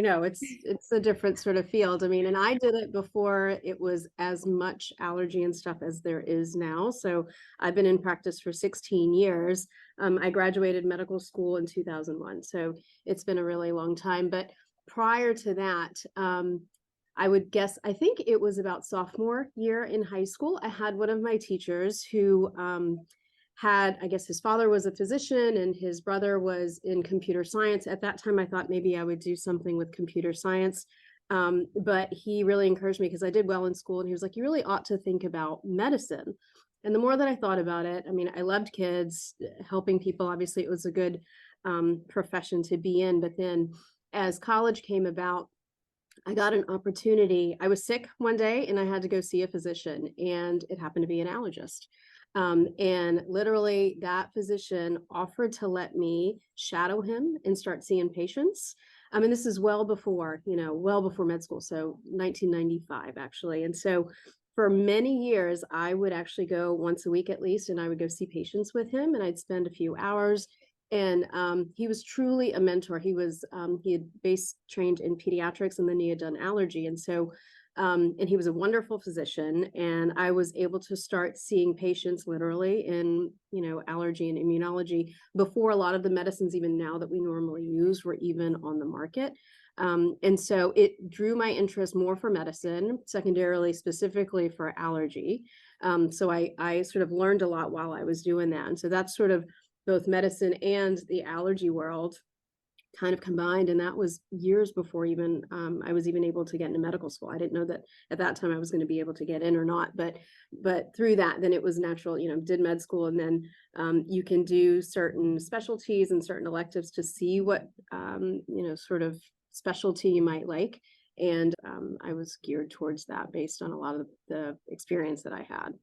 It's a different sort of field. I mean, and I did it before it was as much allergy and stuff as there is now. So I've been in practice for 16 years. I graduated medical school in 2001. So it's been a really long time. But prior to that, I would guess, I think it was about sophomore year in high school. I had one of my teachers who had, I guess his father was a physician and his brother was in computer science. At that time, I thought maybe I would do something with computer science. But he really encouraged me because I did well in school. And he was like, you really ought to think about medicine. And the more that I thought about it, I mean, I loved kids, helping people. Obviously, it was a good profession to be in. But then as college came about, I got an opportunity. I was sick one day and I had to go see a physician, and it happened to be an allergist. And literally, that physician offered to let me shadow him and start seeing patients. I mean, this is well before med school. So 1995, actually. And so for many years, I would actually go once a week at least, and I would go see patients with him, and I'd spend a few hours. And he was truly a mentor. He had base trained in pediatrics, and then he had done allergy. And so and he was a wonderful physician, and I was able to start seeing patients literally in, allergy and immunology before a lot of the medicines, even now that we normally use, were even on the market. And so it drew my interest more for medicine, secondarily, specifically for allergy. So I sort of learned a lot while I was doing that. And so that's sort of both medicine and the allergy world kind of combined. And that was years before even I was even able to get into medical school. I didn't know that at that time I was going to be able to get in or not, but through that, then it was natural, did med school. And then you can do certain specialties and certain electives to see what, sort of specialty you might like. And I was geared towards that based on a lot of the experience that I had.